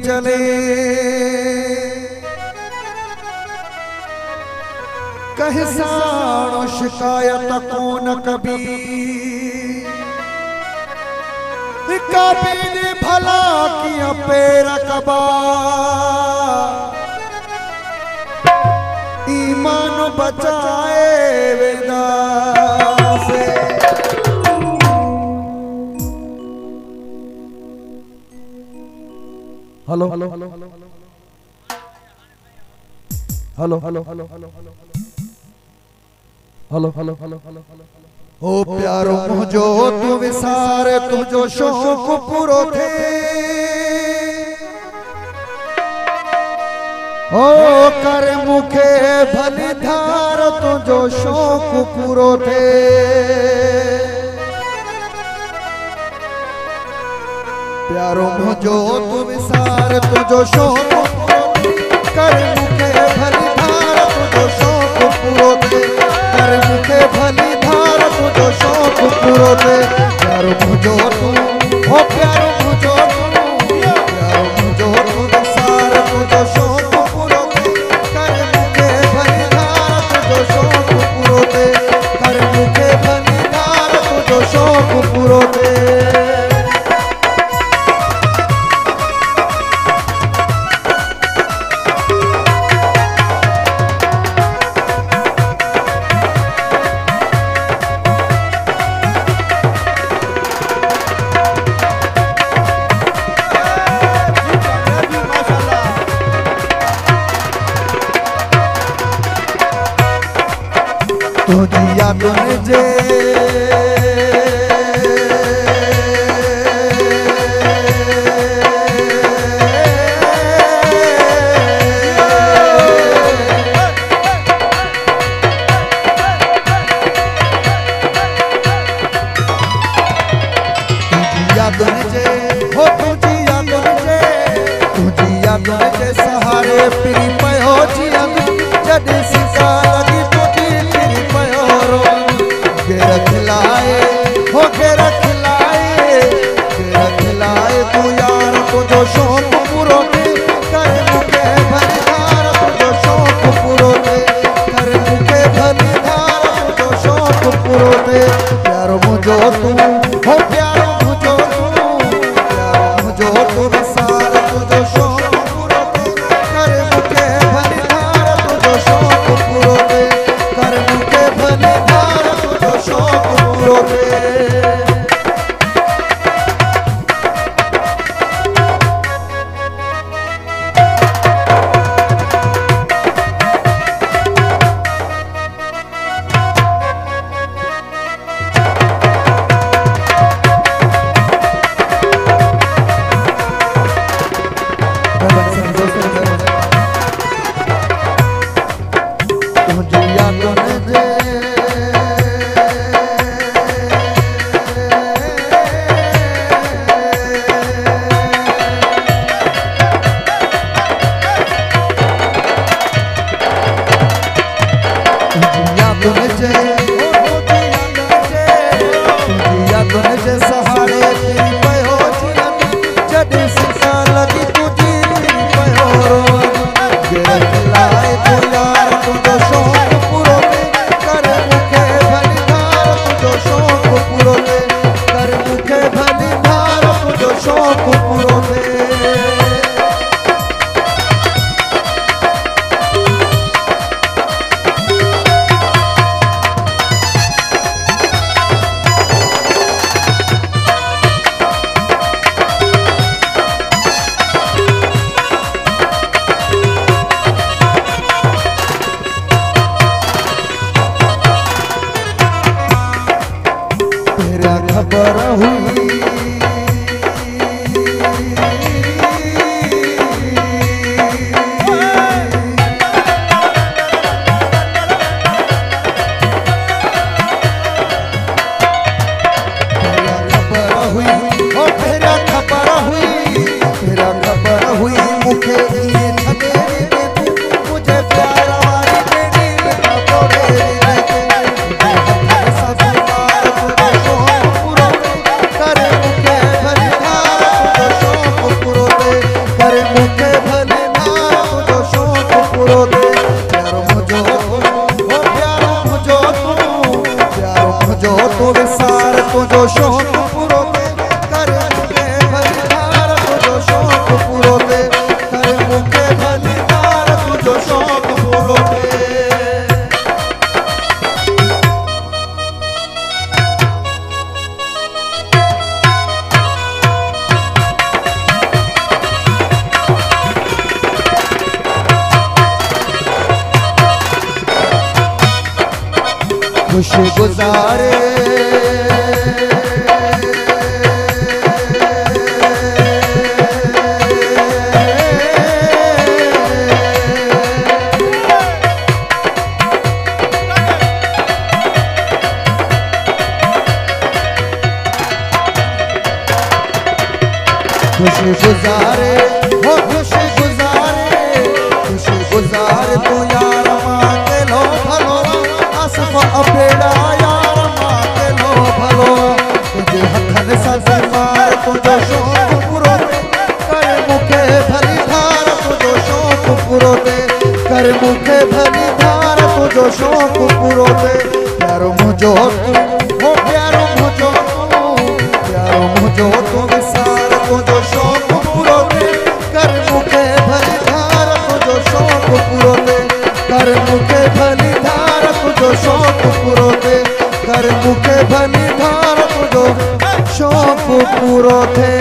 चले कहे साणो शिकायत को न कभी कभी ने भला किया पैर कबा ईमान बचाए वेदा से। Hello hello hello hello hello hello hello hello hello ओ प्यारो मुझो तू विसार तुझो शौक पूरो थे ओ कर मुखे भली धार तुझो शौक पूरो थे प्यारो मुझो तू विसार तुझो शौक कर मुखे भली धार तुझो शौक पूरो थे कर मुखे भली धार तुझो शौक पूरो थे प्यारो मुझो तू हो प्यारो मुझो तू प्यारो मुझो तू विसार तुझो शौक पूरो थे कर मुखे भली धार तुझो शौक पूरो थे कर मुखे भली धार तुझो शौक पूरो थे। तुझी यादों जे सहारे पिरी पयो जियन जॾहिं सिका लॻी तुझी पिरी पयो रो घेर खिलाए हो घेर खिलाए तू यार तुझो शौक़ पूरो थे कर मुखे भली धार तुझो शौक़ पूरो थे कर मुखे भली धार तुझो शौक़ पूरो थे प्यारो मुझो तू हो प्यारो मुझो तू विसार तुझो शौक़ सहारे पिरी पयो जियन जॾहिं सिका लॻी तुझी पिरी पयो रो घेर खिलाए तू यार तुझो शौक़ पूरो थे कर मुखे भली धार तुझो शौक़ पूरो थे कर मुखे भली धार तुझो शौक़ पूरो थे। खबर हुई खुश गुजारे खुश गुजारे हो खुश गुजारे तू यार मांगे लो भलो असफ अपेड़ा यार मांगे लो भलो तुझे हथन सा मार तुझो शौक पूरो कर मुखे भली धार तुझो शौक पूरो दे कर मुखे भली धार तुझो शौक पूरो दे प्यारो मुझो तू हो प्यारो मुझो तू विसार तुझो शौक पूरो दे कर मुखे भली धार तुझो शौक पूरो दे कर मुखे भली धार तुझो शौक पूरो दे कर मुखे भली धार तुझो शौक पूरो दे।